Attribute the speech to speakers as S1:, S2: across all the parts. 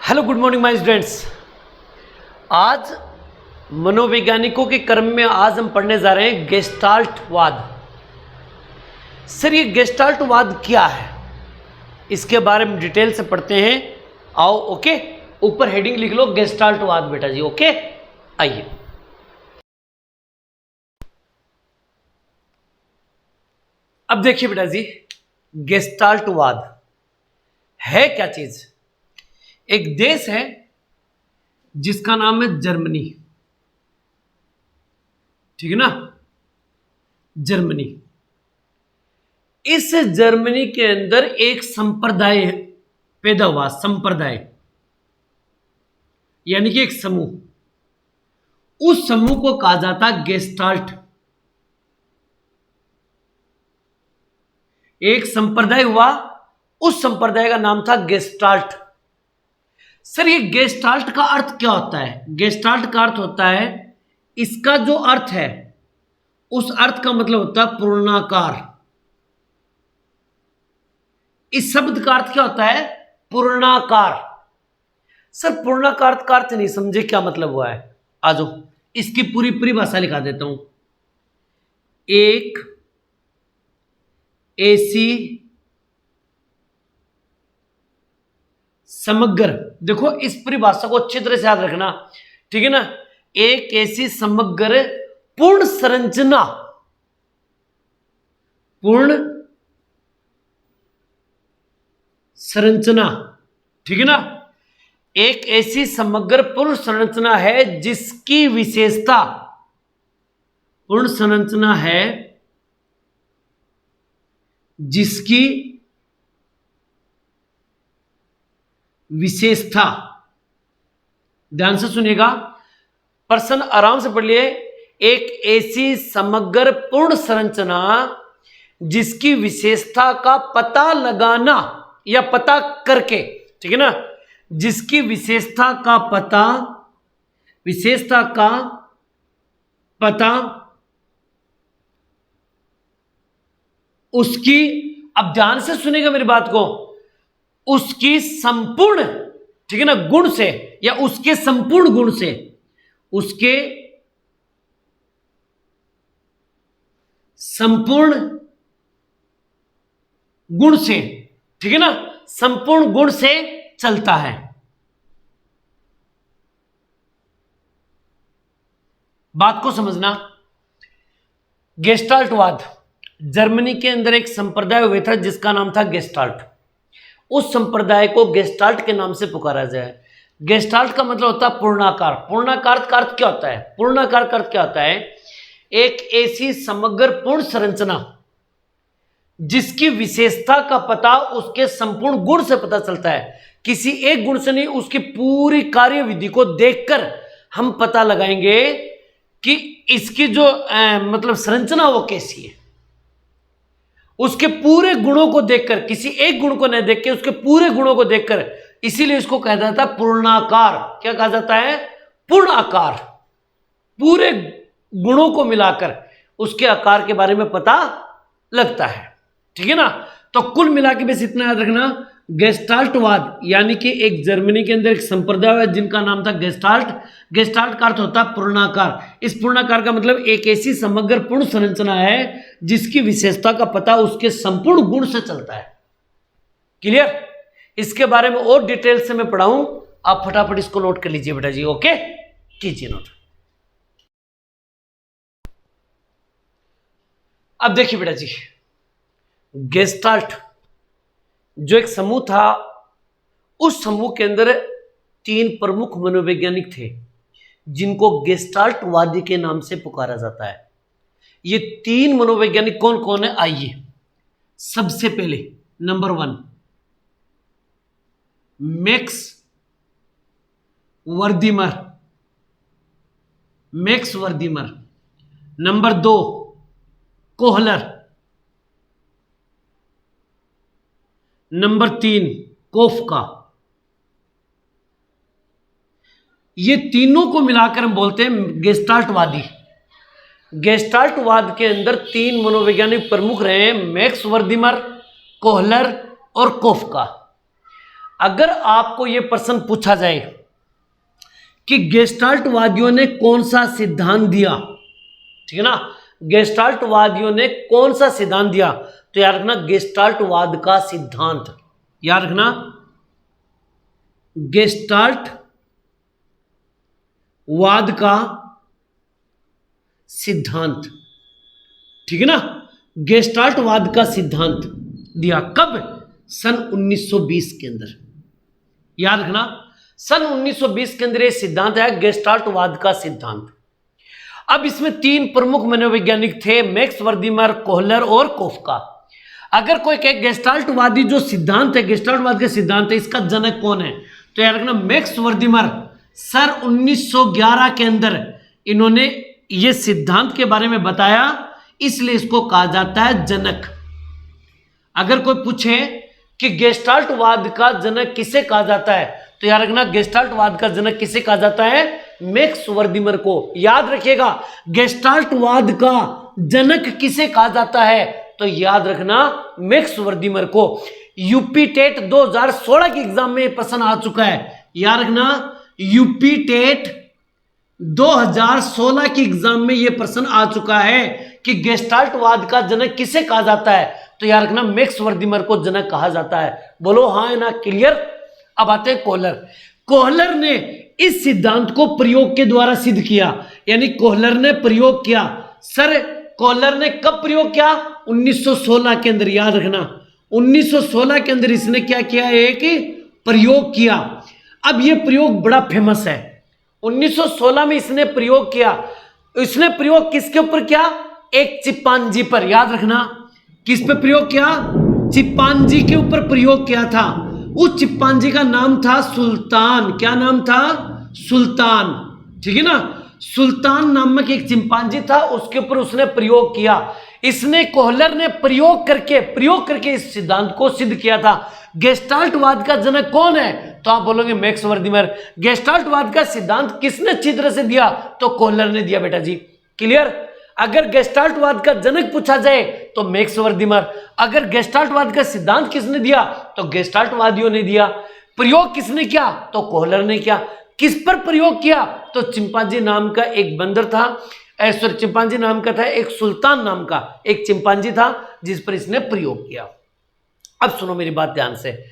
S1: Hello good morning my students. आज मनोवैज्ञानिकों के क्रम में आज हम पढ़ने जा रहे हैं गेस्टाल्टवाद। सर ये गेस्टाल्टवाद क्या है, इसके बारे में डिटेल से पढ़ते हैं। आओ ओके, ऊपर हेडिंग लिख लो गेस्टाल्टवाद बेटा जी। ओके आइए। अब देखिए बेटा जी, गेस्टाल्टवाद है क्या चीज। एक देश है जिसका नाम है जर्मनी, ठीक है ना, जर्मनी। इस जर्मनी के अंदर एक संप्रदाय पैदा हुआ, संप्रदाय यानी कि एक समूह। उस समूह को कहा जाता गेस्टाल्ट। एक संप्रदाय हुआ, उस संप्रदाय का नाम था गेस्टाल्ट। सर ये गेस्टाल्ट का अर्थ क्या होता है। गेस्टाल्ट का अर्थ होता है, इसका जो अर्थ है उस अर्थ का मतलब होता है पूर्णाकार। इस शब्द का अर्थ क्या होता है, पूर्णाकार। सर पूर्णाकार का अर्थ नहीं समझे, क्या मतलब हुआ है। आ जाओ इसकी पूरी परिभाषा लिखा देता हूं। एक ऐसी समग्र, देखो इस परिभाषा को अच्छी तरह से याद रखना, ठीक है ना। एक ऐसी समग्र पूर्ण संरचना, पूर्ण संरचना, ठीक है ना। एक ऐसी समग्र पूर्ण संरचना है जिसकी विशेषता, पूर्ण संरचना है जिसकी विशेषता, ध्यान से सुनिएगा, प्रश्न आराम से पढ़ लिए। एक ऐसी समग्र पूर्ण संरचना जिसकी विशेषता का पता लगाना या पता करके, ठीक है ना, जिसकी विशेषता का पता, विशेषता का पता उसकी, अब ध्यान से सुनेगा मेरी बात को, उसकी संपूर्ण, ठीक है ना, गुण से या उसके संपूर्ण गुण से, उसके संपूर्ण गुण से, ठीक है ना, संपूर्ण गुण से चलता है। बात को समझना। गेस्टाल्टवाद, जर्मनी के अंदर एक संप्रदाय हुआ था जिसका नाम था गेस्टाल्ट। उस संप्रदाय को गेस्टाल्ट के नाम से पुकारा जाए। गेस्टाल्ट का मतलब होता है पूर्णाकार। पूर्णाकार का अर्थ क्या होता है, पूर्णाकार का अर्थ क्या होता है, एक ऐसी समग्र पूर्ण संरचना जिसकी विशेषता का पता उसके संपूर्ण गुण से पता चलता है। किसी एक गुण से नहीं, उसकी पूरी कार्यविधि को देखकर हम पता लगाएंगे कि इसकी जो मतलब संरचना वो कैसी है। उसके पूरे गुणों को देखकर, किसी एक गुण को नहीं देख के उसके पूरे गुणों को देखकर, इसीलिए इसको कहा जाता है पूर्णाकार। क्या कहा जाता है, पूर्ण आकार। पूरे गुणों को मिलाकर उसके आकार के बारे में पता लगता है, ठीक है ना। तो कुल मिला के बस इतना याद रखना, गेस्टाल्टवाद यानी कि एक जर्मनी के अंदर एक संप्रदाय है जिनका नाम था गेस्टाल्ट। गेस्टाल्ट का अर्थ होता है पूर्णाकार। इस पूर्णाकार का मतलब एक ऐसी समग्र पूर्ण संरचना है जिसकी विशेषता का पता उसके संपूर्ण गुण से चलता है। क्लियर। इसके बारे में और डिटेल से मैं पढ़ाऊं, आप फटाफट इसको नोट कर लीजिए बेटा जी। ओके कीजिए नोट। अब देखिए बेटा जी, गेस्टाल्ट जो एक समूह था, उस समूह के अंदर 3 प्रमुख मनोवैज्ञानिक थे जिनको गेस्टाल्टवादी के नाम से पुकारा जाता है। ये 3 मनोवैज्ञानिक कौन कौन है, आइए। सबसे पहले number 1 max वर्दीमर, max वर्दीमर। Number 2 Kohler. Number 3 कोफका। ये तीनों को मिलाकर हम बोलते हैं गेस्टाल्टवादी। गेस्टाल्टवाद के अंदर 3 मनोवैज्ञानिक प्रमुख रहे हैं, मैक्स वर्दीमर, कोहलर और कोफका। अगर आपको यह प्रश्न पूछा जाए कि गेस्टाल्टवादियों ने कौन सा सिद्धांत दिया, ठीक है ना, गेस्टाल्टवादियों ने कौन सा सिद्धांत दिया, तो याद रखना गेस्टाल्टवाद का सिद्धांत, याद रखना गेस्टाल्टवाद का सिद्धांत, ठीक है ना, गेस्टाल्टवाद का सिद्धांत दिया। कब? सन 1920 के अंदर। याद रखना सन 1920 के अंदर यह सिद्धांत है गेस्टाल्टवाद का सिद्धांत। अब इसमें 3 प्रमुख मनोवैज्ञानिक थे, मैक्स वर्दीमर, कोहलर और कोफका। अगर कोई कहे गेस्टाल्टवादी जो सिद्धांत है, गेस्टाल्टवाद का सिद्धांत है, इसका जनक कौन है, तो याद रखना मैक्स वर्दीमर। सर 1911 के अंदर इन्होंने ये सिद्धांत के बारे में बताया, इसलिए इसको कहा जाता है जनक। अगर कोई पूछे कि गेस्टाल्टवाद का जनक किसे कहा जाता है, तो याद रखना गेस्टाल्टवाद का जनक किसे कहा जाता है, मैक्स वर्दीमर को। याद रखिएगा गेस्टाल्टवाद का जनक किसे कहा जाता है, तो याद रखना मैक्स वर्दीमर को। यूपी टेट 2016 के एग्जाम में प्रश्न आ चुका है, याद रखना यूपी टेट 2016 के एग्जाम में यह प्रश्न आ चुका है कि गेस्टाल्टवाद का जनक किसे कहा जाता है, तो याद रखना मैक्स वर्दीमर को जनक कहा जाता है। बोलो हाँ है ना, क्लियर। अब आते हैं कोहलर। कोहलर ने इस सिद्धांत को प्रयोग के द्वारा सिद्ध किया, यानी कोहलर ने प्रयोग किया। सर कोहलर ने कब प्रयोग किया? 1916 के अंदर। याद रखना 1916 के अंदर इसने क्या किया, एक प्रयोग किया। अब यह प्रयोग बड़ा फेमस है। 1916 में इसने प्रयोग किया। इसने प्रयोग किसके ऊपर किया? एक चिंपांजी पर। याद रखना किस पे प्रयोग किया? चिंपांजी के ऊपर प्रयोग किया था। उस चिंपांजी का नाम था सुल्तान। क्या नाम था? सुल्तान, ठीक है ना। सुल्तान नामक एक चिंपांजी था, उसके ऊपर उसने प्रयोग किया। इसने कोहलर ने प्रयोग करके इस सिद्धांत को सिद्ध किया था। गेस्टाल्टवाद का जनक कौन है? तो आप बोलोगे मैक्स वर्दीमर। गेस्टाल्टवाद का सिद्धांत किसने अच्छी तरह से दिया? तो कोहलर ने दिया बेटा जी। क्लियर। अगर गेस्टाल्टवाद का जनक पूछा जाए तो मैक्स वर्दीमर। अगर गेस्टाल्टवाद का सिद्धांत किसने दिया तो गेस्टाल्टवादियों ने दिया। प्रयोग किसने किया? तो कोहलर ने किया। किस पर प्रयोग किया? तो चिंपांजी नाम का एक बंदर था, चिंपांजी नाम का था, एक सुल्तान नाम का एक चिंपांजी था जिस पर इसने प्रयोग किया। अब सुनो मेरी बात ध्यान से।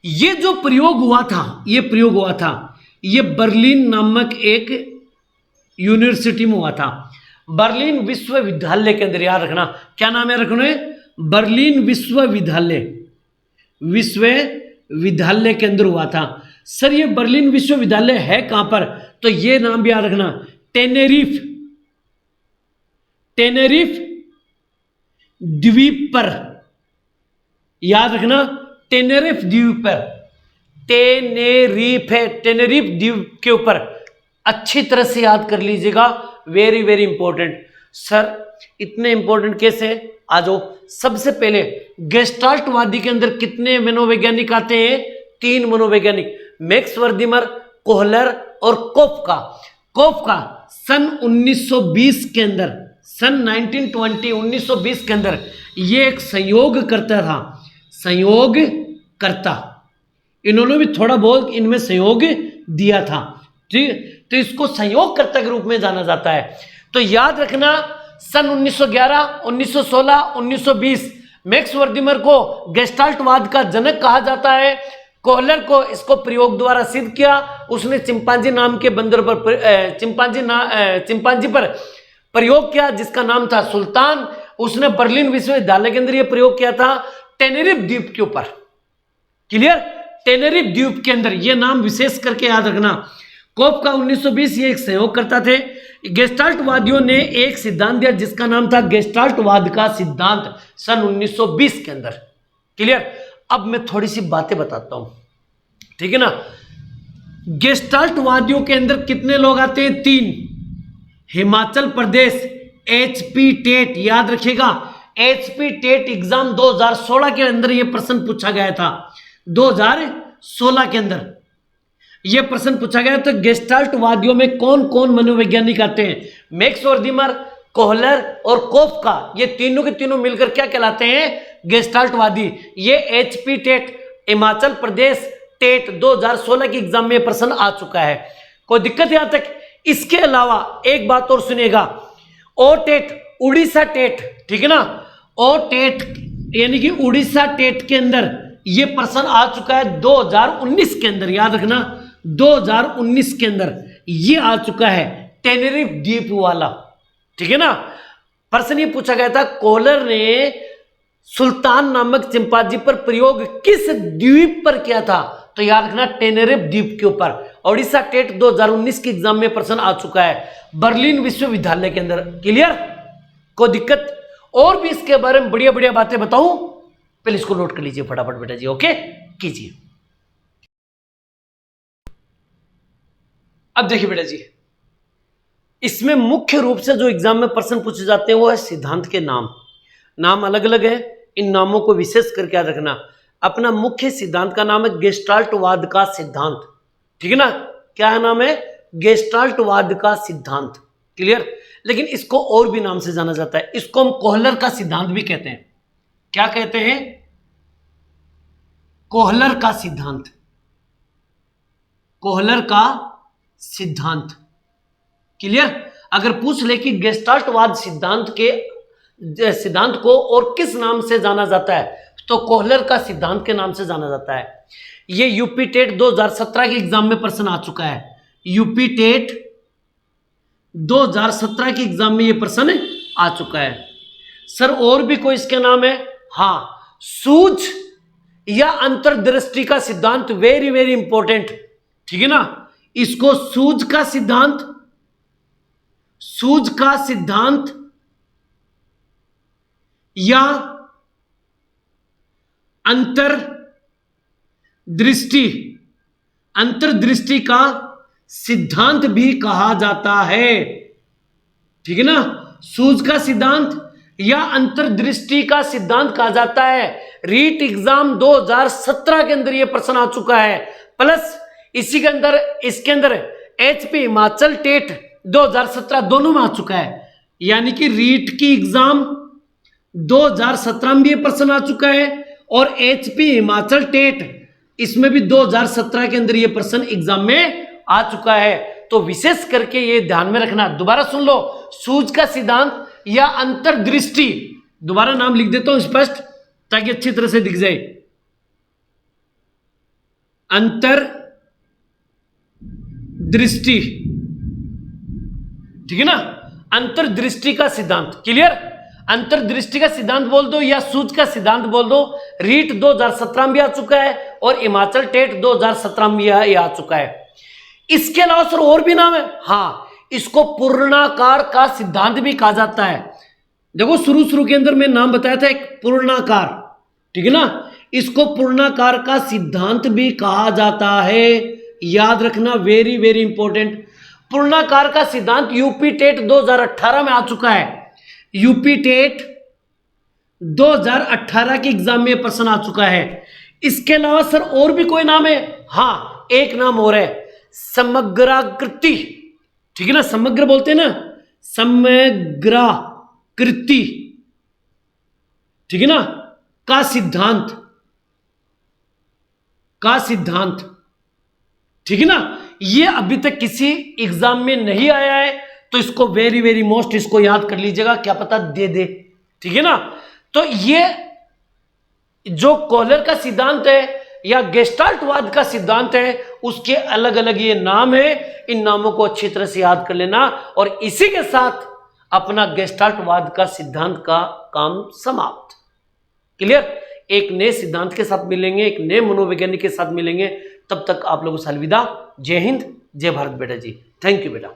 S1: ये जो प्रयोग हुआ था ये बर्लिन नामक एक यूनिवर्सिटी में हुआ था, बर्लिन विश्वविद्यालय के अंदर। याद रखना क्या नाम है रखने? बर्लिन विश्वविद्यालय के अंदर हुआ था। सर ये बर्लिन विश्वविद्यालय है कहां पर? तो ये नाम भी याद रखना, टेनेरिफ द्वीप पर। याद रखना टेनेरिफ द्वीप पर। टेनेरिफ द्वीप के ऊपर। अच्छी तरह से याद कर लीजिएगा, वेरी वेरी इंपॉर्टेंट। सर इतने इंपॉर्टेंट कैसे? आ जाओ। सबसे पहले गेस्टाल्टवादी के अंदर कितने मनोवैज्ञानिक आते हैं? 3 मनोवैज्ञानिक, मैक्स वर्दीमर, कोहलर और कोफका सन 1920 के अंदर, सन 1920 के अंदर ये एक संयोगकर्ता था। संयोगकर्ता, इन्होंने भी थोड़ा बहुत इनमें सहयोग दिया था, ठीक। तो इसको संयोगकर्ता के रूप में जाना जाता है। तो याद रखना सन 1911, 1916, 1920 मैक्स वर्दीमर को गेस्टाल्टवाद का जनक कहा जाता है। कोहलर को इसको प्रयोग द्वारा सिद्ध किया। उसने चिंपांजी नाम के बंदर पर चिंपांजी पर प्रयोग किया जिसका नाम था सुल्तान। उसने बर्लिन विश्वविद्यालय के अंदर यह प्रयोग किया था टेनेरिफ द्वीप के ऊपर। क्लियर। टेनेरिफ द्वीप के अंदर यह नाम विशेष करके याद रखना। कोफका 1920 ये एक सहयोगकर्ता थे। गेस्टाल्टवादियों ने एक सिद्धांत दिया जिसका नाम था गेस्टाल्टवाद का सिद्धांत सन 1920 के अंदर। क्लियर। अब मैं थोड़ी सी बातें बताता हूं, ठीक है ना। गेस्टाल्टवादियों के अंदर कितने लोग आते हैं? 3। Himachal Pradesh HP TET. याद रखिएगा HP टेट एग्जाम 2016 के अंदर यह प्रश्न पूछा गया था। 2016 के अंदर यह प्रश्न पूछा गया था गेस्टाल्टवादियों में कौन कौन मनोवैज्ञानिक आते हैं? मैक्स वर्दीमर, कोहलर और कोफका, ये तीनों के तीनों मिलकर क्या कहलाते हैं? गेस्टाल्टवादी। ये HP TET Himachal Pradesh TET 2016 के एग्जाम में प्रश्न आ चुका है, कोई दिक्कत यहां तक? इसके अलावा एक बात और सुनिएगा, ओ टेट उड़ीसा टेट, ठीक है ना, ओ टेट यानी कि उड़ीसा टेट के अंदर ये प्रश्न आ चुका है 2019 के अंदर, याद रखना 2019 के अंदर ये आ चुका है, टेनेरिफ द्वीप वाला, ठीक है ना। प्रश्न ये पूछा गया था कोहलर ने सुल्तान नामक चिंपांजी पर प्रयोग किस द्वीप पर किया था, तो याद रखना टेनेरिफ द्वीप के ऊपर। ओडिशा टेट 2019 के एग्जाम में प्रश्न आ चुका है बर्लिन विश्वविद्यालय के अंदर। क्लियर, कोई दिक्कत? और भी इसके बारे में बढ़िया बढ़िया बातें बताऊं, पहले इसको नोट कर लीजिए फटाफट बेटा जी, ओके कीजिए। अब देखिए बेटा जी, इसमें मुख्य रूप से जो एग्जाम में प्रश्न पूछे जाते हैं वो है सिद्धांत के नाम। नाम अलग अलग है, इन नामों को विशेष करके याद रखना। अपना मुख्य सिद्धांत का नाम है गेस्टाल्टवाद का सिद्धांत, ठीक है ना। क्या नाम है? गेस्टाल्टवाद का सिद्धांत। क्लियर, लेकिन इसको और भी नाम से जाना जाता है, इसको हम कोहलर का सिद्धांत भी कहते हैं। क्या कहते हैं? कोहलर का सिद्धांत, कोहलर का सिद्धांत। क्लियर, अगर पूछ ले कि गेस्टाल्टवाद सिद्धांत को और किस नाम से जाना जाता है, तो कोहलर का सिद्धांत के नाम से जाना जाता है। ये यूपी टेट 2017 के एग्जाम में प्रश्न आ चुका है, यूपी टेट 2017 के एग्जाम में ये प्रश्न आ चुका है। सर और भी कोई इसके नाम है? हाँ, सूझ या अंतर्दृष्टि का सिद्धांत, वेरी वेरी इंपॉर्टेंट, ठीक है ना। इसको सूझ का सिद्धांत, सूझ का सिद्धांत या अंतर्दृष्टि का सिद्धांत भी कहा जाता है, ठीक है ना। सूझ का सिद्धांत या अंतर्दृष्टि का सिद्धांत कहा जाता है। रीट एग्जाम 2017 के अंदर यह प्रश्न आ चुका है, प्लस इसी के अंदर इसके अंदर एचपी हिमाचल टेट 2017 दोनों में आ चुका है, यानी कि रीट की एग्जाम 2017 में भी प्रश्न आ चुका है और एचपी हिमाचल टेट इसमें भी 2017 के अंदर ये प्रश्न एग्जाम में आ चुका है। तो विशेष करके ये ध्यान में रखना, दोबारा सुन लो, सूझ का सिद्धांत या अंतर्दृष्टि, दोबारा नाम लिख देता हूं स्पष्ट ताकि अच्छी तरह से दिख जाए। अंतर्दृष्टि, ठीक है ना, अंतर्दृष्टि का सिद्धांत। क्लियर, अंतर्दृष्टि का सिद्धांत बोल दो या सूझ का सिद्धांत बोल दो। रीट 2017 में भी आ चुका है और हिमाचल टेट 2017 में भी आ चुका है। इसके अलावा सर और भी नाम है? हाँ, इसको पूर्णाकार का सिद्धांत भी कहा जाता है। देखो शुरू के अंदर मैं नाम बताया था एक पूर्णाकार, ठीक है ना, इसको पूर्णाकार का सिद्धांत भी कहा जाता है, याद रखना, वेरी वेरी इंपॉर्टेंट। पूर्णाकार का सिद्धांत यूपी टेट 2018 में आ चुका है, यूपी टेट 2018 के एग्जाम में प्रश्न आ चुका है। इसके अलावा सर और भी कोई नाम है? हाँ, एक नाम और है, समग्राकृति, ठीक है ना, समग्र बोलते हैं ना, समग्राकृति, ठीक है ना, का सिद्धांत, ठीक है ना। ये अभी तक किसी एग्जाम में नहीं आया है, तो इसको वेरी वेरी मोस्ट इसको याद कर लीजिएगा, क्या पता दे दे, ठीक है ना। तो ये जो कोहलर का सिद्धांत है या गेस्टाल्टवाद का सिद्धांत है, उसके अलग अलग ये नाम है, इन नामों को अच्छी तरह से याद कर लेना। और इसी के साथ अपना गेस्टाल्टवाद का सिद्धांत का काम समाप्त। क्लियर, एक नए सिद्धांत के साथ मिलेंगे, एक नए मनोवैज्ञानिक के साथ मिलेंगे, तब तक आप लोगों से अलविदा। जय हिंद, जय भारत बेटा जी, थैंक यू बेटा।